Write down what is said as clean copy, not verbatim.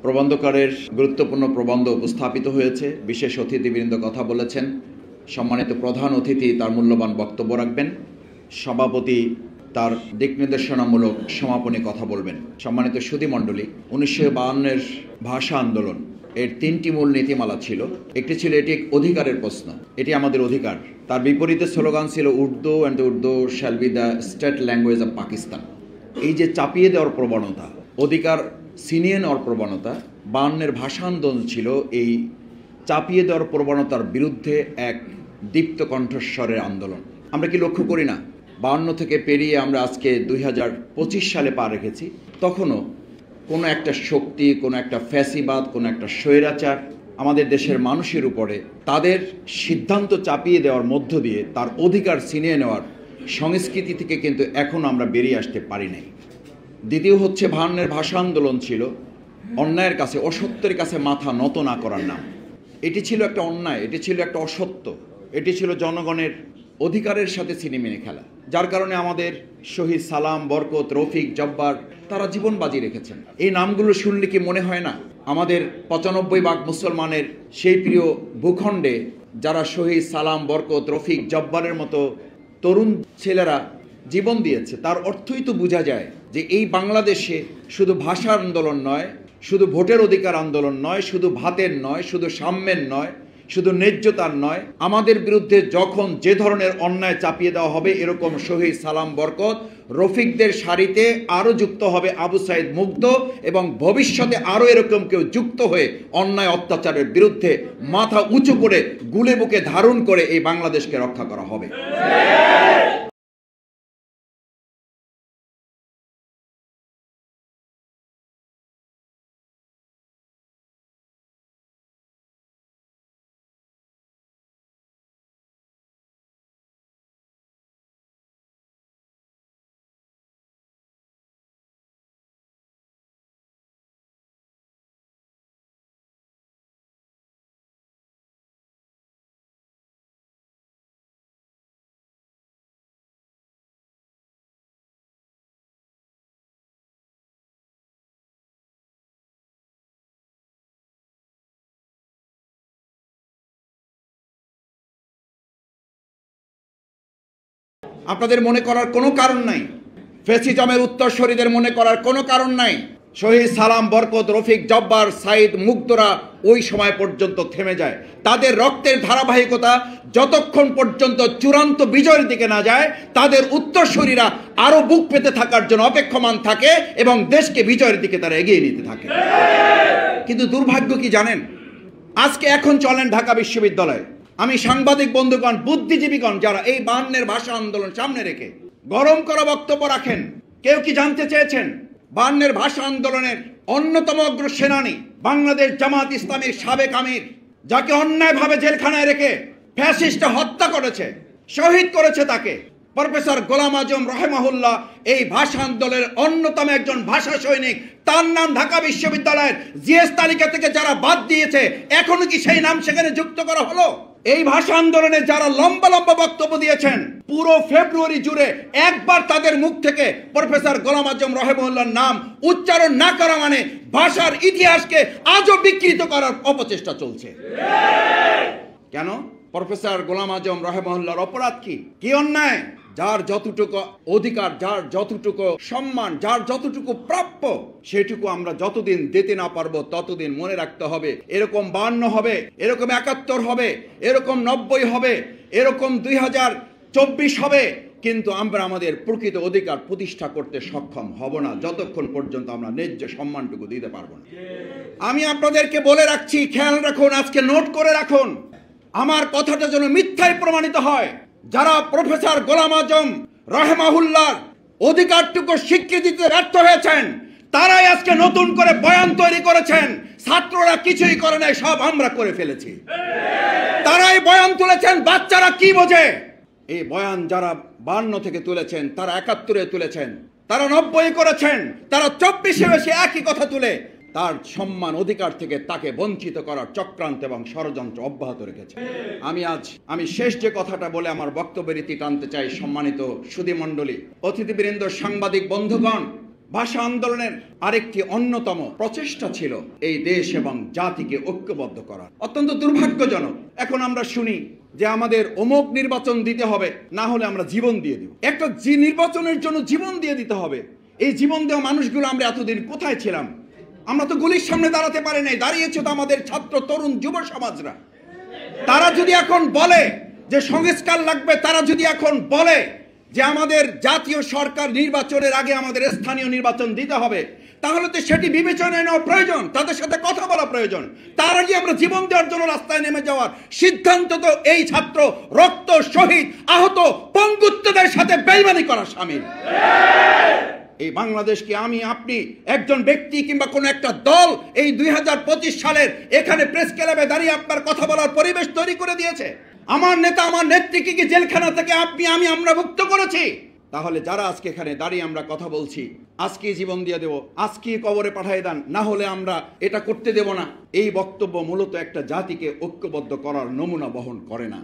প্রবন্ধকারের গুরুত্বপূর্ণ প্রবন্ধ উপস্থাপিত হয়েছে। বিশেষ অতিথিবৃন্দ কথা বলেছেন। সম্মানিত প্রধান অতিথি তার মূল্যবান বক্তব্য রাখবেন। সভাপতি তার দিক নির্দেশনামূলক সমাপনী কথা বলবেন। সম্মানিত সুধীমণ্ডলী, 1952-এর ভাষা আন্দোলন এর 3টি মূল নীতিমালা ছিল। একটি ছিল এটি অধিকারের প্রশ্ন, এটি আমাদের অধিকার। তার বিপরীতে স্লোগান ছিল Urdu and Urdu shall be the state language of Pakistan. এই যে চাপিয়ে দেওয়ার প্রবণতা, অধিকার ছিনিয়ে নেওয়ার প্রবণতা, 52-এর ভাষা আন্দোলন ছিল এই চাপিয়ে দেওয়ার প্রবণতার বিরুদ্ধে এক দীপ্ত কণ্ঠস্বরের আন্দোলন। আমরা কি লক্ষ্য করি না, 52 থেকে পেরিয়ে আমরা আজকে 2025 সালে পা রেখেছি, তখনও কোনো একটা শক্তি, কোনো একটা ফ্যাসিবাদ, কোনো একটা স্বৈরাচার আমাদের দেশের মানুষের উপরে তাদের সিদ্ধান্ত চাপিয়ে দেওয়ার মধ্য দিয়ে তার অধিকার ছিনিয়ে নেওয়ার সংস্কৃতি থেকে কিন্তু এখন আমরা বেরিয়ে আসতে পারি নাই। দ্বিতীয় হচ্ছে 52-এর ভাষা আন্দোলন ছিল অন্যায়ের কাছে, অসত্যের কাছে মাথা নত না করার নাম। এটি ছিল একটা অন্যায়, এটি ছিল একটা অসত্য, এটি ছিল জনগণের অধিকারের সাথে ছিনিমিনি খেলা, যার কারণে আমাদের শহীদ সালাম, বরকত, রফিক, জব্বার তারা জীবন বাজি রেখেছেন। এই নামগুলো শুনলে কি মনে হয় না আমাদের 95 ভাগ মুসলমানের সেই প্রিয় ভূখণ্ডে যারা শহীদ সালাম, বরকত, রফিক, জব্বারের মতো তরুণ ছেলেরা জীবন দিয়েছে, তার অর্থই তো বোঝা যায় যে এই বাংলাদেশে শুধু ভাষা আন্দোলন নয়, শুধু ভোটের অধিকার আন্দোলন নয়, শুধু ভাতের নয়, শুধু সাম্যের নয়, শুধু ন্যায্যতার নয়, আমাদের বিরুদ্ধে যখন যে ধরনের অন্যায় চাপিয়ে দেওয়া হবে, এরকম শহীদ সালাম, বরকত, রফিকদের সারিতে আরও যুক্ত হবে আবু সাইদ মুগ্ধ, এবং ভবিষ্যতে আরও এরকম কেউ যুক্ত হয়ে অন্যায় অত্যাচারের বিরুদ্ধে মাথা উঁচু করে গুলে বুকে ধারণ করে এই বাংলাদেশকে রক্ষা করা হবে। আপনাদের মনে করার কোনো কারণ নাই, ফ্যাসিজমের উত্তরসূরিদের মনে করার কোনো কারণ নাই। শহীদ সালাম, বরকত, রফিক, জব্বার, সাইদ মুগ্ধরা ওই সময় পর্যন্ত থেমে যায়। তাদের রক্তের ধারাবাহিকতা যতক্ষণ পর্যন্ত চূড়ান্ত বিজয়ের দিকে না যায়, তাদের উত্তরসূরিরা আরও বুক পেতে থাকার জন্য অপেক্ষমান থাকে এবং দেশকে বিজয়ের দিকে তারা এগিয়ে নিতে থাকে। কিন্তু দুর্ভাগ্য কি জানেন, আজকে এখন চলেন ঢাকা বিশ্ববিদ্যালয়ে, আমি সাংবাদিক বন্ধুগণ, বুদ্ধিজীবীগণ যারা এই 52-এর ভাষা আন্দোলন সামনে রেখে গরম করা বক্তব্য রাখেন, কেউ কি জানতে চেয়েছেন 52-এর ভাষা আন্দোলনের অন্যতম অগ্রসেনানী বাংলাদেশ জামাত ইসলামীর সাবেক আমির, যাকে অন্যায়ভাবে জেলখানায় রেখে ফ্যাসিস্টরা হত্যা করেছে, শহীদ করেছে, তাকে প্রফেসর গোলাম আজম রহমাহুল্লাহ এই ভাষা আন্দোলনের অন্যতম একজন ভাষা সৈনিক। তার নাম ঢাকা বিশ্ববিদ্যালয়ের জিএস তালিকা থেকে যারা বাদ দিয়েছে, এখনো কি সেই নাম সেখানে যুক্ত করা হলো? এই ভাষা আন্দোলনে যারা লম্বা লম্বা বক্তব্য দিয়েছেন, পুরো ফেব্রুয়ারি জুড়ে একবার তাদের মুখ থেকে প্রফেসর গোলাম আজম রহমাহুল্লাহর নাম উচ্চারণ না করা মানে ভাষার ইতিহাসকে আজও বিকৃত করার অপচেষ্টা চলছে। কেন? প্রফেসর গোলাম আজম রহমাহুল্লাহর অপরাধ কি অন্যায়? যার যতটুকু অধিকার, যার যতটুকু সম্মান, যার যতটুকু প্রাপ্য, সেটুকু আমরা যতদিন দিতে না পারবো ততদিন মনে রাখতে হবে এরকম 52 হবে, এরকম 71 হবে, এরকম 90 হবে, এরকম 2024 হবে, কিন্তু আমরা আমাদের প্রকৃত অধিকার প্রতিষ্ঠা করতে সক্ষম হব না যতক্ষণ পর্যন্ত আমরা ন্যায্য সম্মানটুকু দিতে পারবো না। আমি আপনাদেরকে বলে রাখছি, খেয়াল রাখুন, আজকে নোট করে রাখুন, আমার কথাটা যেন মিথ্যায় প্রমাণিত হয়। যারা প্রফেসর গোলাম আজম রহমাহুল্লাহর অধিকারটুকু স্বীকৃতি দিতে ব্যর্থ হয়েছেন, তারাই আজকে নতুন করে বয়ান তৈরি করেছেন। ছাত্ররা কিছুই করে নাই, সব আমরা করে ফেলেছি। তারাই বয়ান তুলেছেন, বাচ্চারা কি বোঝে? এই বয়ান যারা 52 থেকে তুলেছেন, তারা 71-এ তুলেছেন, তারা 90 করেছেন, তারা 24-এ এসে একই কথা তুলে তার সম্মান অধিকার থেকে তাকে বঞ্চিত করার চক্রান্ত এবং ষড়যন্ত্র অব্যাহত রেখেছে। আমি শেষ যে কথাটা বলে আমার বক্তব্যের ইতি টানতে চাই। সম্মানিত সুধীমণ্ডলী, অতিথিবৃন্দ, সাংবাদিক বন্ধুগণ, ভাষা আন্দোলনের আরেকটি অন্যতম প্রচেষ্টা ছিল এই দেশ এবং জাতিকে ঐক্যবদ্ধ করা। অত্যন্ত দুর্ভাগ্যজনক এখন আমরা শুনি যে আমাদের অমুক নির্বাচন দিতে হবে, না হলে আমরা জীবন দিয়ে দিব। একটা নির্বাচনের জন্য জীবন দিয়ে দিতে হবে। এই জীবন দেওয়া মানুষগুলো আমরা এতদিন কোথায় ছিলাম? আমরা তো গুলির সামনে দাঁড়াতে পারি নাই, দাঁড়িয়েছে তো আমাদের ছাত্র তরুণ যুব সমাজরা। তারা যদি এখন বলে যে সংস্কার লাগবে, তারা যদি এখন বলে যে আমাদের জাতীয় সরকার নির্বাচনের আগে আমাদের স্থানীয় নির্বাচন দিতে হবে, তাহলে তো সেটি বিবেচনায় নেওয়া প্রয়োজন, তাদের সাথে কথা বলা প্রয়োজন। তার আগে আমরা জীবন দেওয়ার জন্য রাস্তায় নেমে যাওয়ার সিদ্ধান্ত তো এই ছাত্র রক্ত শহীদ আহত পঙ্গুত্বদের সাথে বেইমানি করা শামিল। এই বাংলাদেশকে আমি আপনি একজন ব্যক্তি কিংবা কোনো একটা দল এই 2025 সালের এখানে প্রেস ক্লাবে দাঁড়িয়ে আপনার কথা বলার পরিবেশ তৈরি করে দিয়েছে। আমার নেতা আমার নেত্রীকে কি জেলখানা থেকে আমরা মুক্ত করেছি? তাহলে যারা আজকে এখানে দাঁড়িয়ে আমরা কথা বলছি, আজকে জীবন দিয়ে দেব, আজকে কবরে পাঠিয়ে দেন, না হলে আমরা এটা করতে দেব না, এই বক্তব্য মূলত একটা জাতিকে ঐক্যবদ্ধ করার নমুনা বহন করে না।